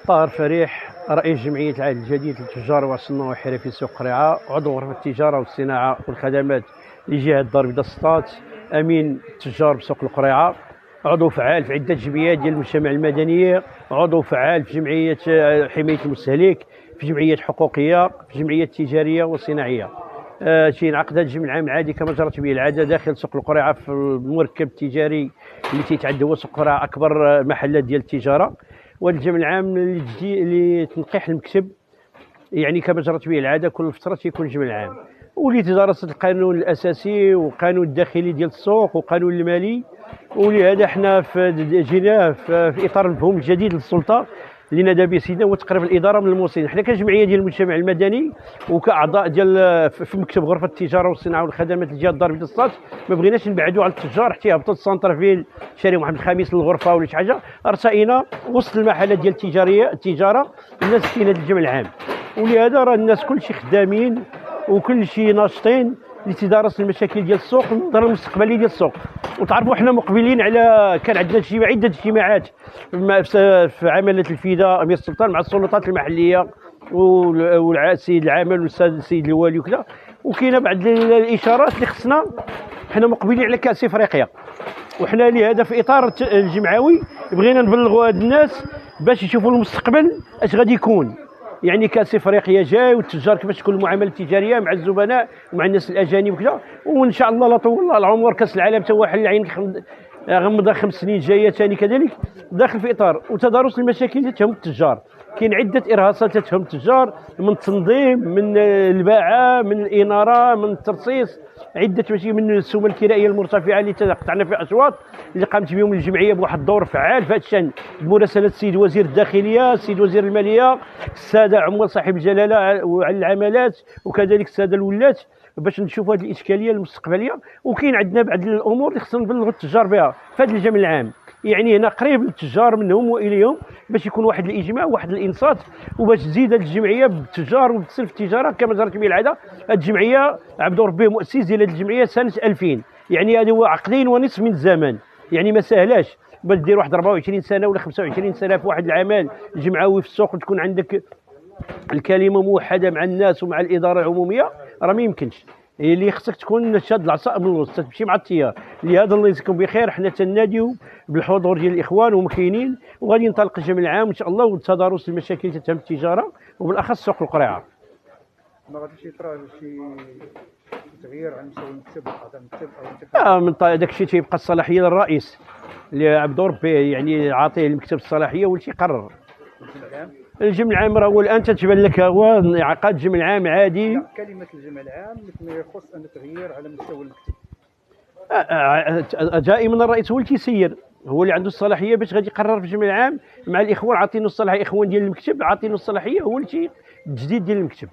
طاهر فريح، رئيس جمعية العهد الجديد للتجار والصناع والحرفي سوق قريعة، عضو غرفة التجارة والصناعة والخدمات لجهة الدار البيضاء السطات، أمين التجار بسوق القريعة، عضو فعال في عدة جمعيات ديال المجتمع المدني، عضو فعال في جمعية حماية المستهلك، في جمعيات حقوقية، في جمعيات تجارية وصناعية. تينعقد هذا الجمع العام العادي كما جرت به العادة داخل سوق القريعة في المركب التجاري اللي تيتعد هو سوق القريعة أكبر محلات ديال التجارة. والجمع العام لتنقيح المكتب، يعني كما جرت به العاده كل فتره تيكون جمع العام ولتدارس القانون الاساسي والقانون الداخلي ديال السوق والقانون المالي. ولهذا حنا جينا في اطار المفهوم الجديد للسلطه اللي نادى به سيدنا هو تقريب الاداره من المواطنين. حنا كجمعيه ديال المجتمع المدني وكاعضاء ديال في مكتب غرفه التجاره والصناعه والخدمات لجهه الدار البيضاء السطات ما بغيناش نبعدوا على التجار حتى يهبطوا السنتر فيل شاري محمد الخامس للغرفه ولا شي حاجه. ارتئينا وسط المحلات ديال التجاره الناس في هذا الجمع العام. ولهذا راه الناس كلشي خدامين وكلشي ناشطين لتدارس المشاكل ديال السوق والنظره المستقبليه ديال السوق. وتعرفوا حنا مقبلين على كان عندنا عده اجتماعات في عمليه الفداء امير السلطان مع السلطات المحليه والسيد العامل والسيد الوالي وكذا. وكاينه بعض الاشارات اللي خصنا حنا مقبلين على كاس افريقيا، وحنا لهذا في اطار الجمعوي بغينا نبلغوا هاد الناس باش يشوفوا المستقبل اش غادي يكون. يعني كاس افريقيا جاي والتجار كيفاش تكون المعامله التجاريه مع الزبناء ومع الناس الاجانب وكذا. وان شاء الله لا طول الله العمر كاس العالم تا هو حل العين غمضه 5 سنين جايه ثاني كذلك داخل في اطار وتدارس المشاكل اللي تهم التجار. كاين عده ارهاصات تهم التجار من التنظيم من الباعه من الاناره من الترصيص عده ماشي من السوم الكرائيه المرتفعه اللي قطعنا في اشواط اللي قامت بهم الجمعيه بواحد الدور فعال في هذا الشان بمراسله السيد وزير الداخليه السيد وزير الماليه الساده عمال صاحب الجلاله وعلى العملات وكذلك الساده الولات باش نشوفوا هذه الاشكاليه المستقبليه. وكاين عندنا بعض الامور اللي خصنا نبلغوا التجار بها في هذا الجمع العام. يعني هنا قريب للتجار منهم واليهم باش يكون واحد الاجماع واحد الانصات وباش تزيد هذه الجمعيه بالتجار وبتصل في التجاره كما جرت به العاده. هذه الجمعيه عبد ربي مؤسس ديال هذه الجمعيه سنه 2000، يعني هذا هو عقدين ونصف من الزمن، يعني ما سهلاش باش دير واحد 24 سنه ولا 25 سنه في واحد العمل جمعوي في السوق وتكون عندك الكلمه موحده مع الناس ومع الاداره العموميه راه ما يمكنش. اللي خصك تكون شاد العصا من الوسط تمشي مع التيار. لهذا الله يجزيكم بخير حنا تناديو بالحضور ديال الاخوان ومكاينين وغادي ينطلق الجمع العام ان شاء الله وتدارس المشاكل اللي تهم التجاره وبالاخص سوق القريعه. ما غاديش يطرا شي تغيير على مستوى المكتب هذا المكتب او من داك الشيء تيبقى الصلاحيه للرئيس اللي عبد ربي يعني عاطيه المكتب الصلاحيه هو اللي تيقرر. الجمع العام راه هو الان تتبان لك هو انعقاد جمع العام عادي. كلمه الجمع العام ما يخص ان تغيير على مستوى المكتب. دائما الرئيس هو اللي تيسير هو اللي عنده الصلاحيه باش غادي يقرر في الجمع العام مع الاخوان عاطينه الصلاحيه الاخوان ديال المكتب عاطينه الصلاحيه هو اللي التجديد ديال المكتب.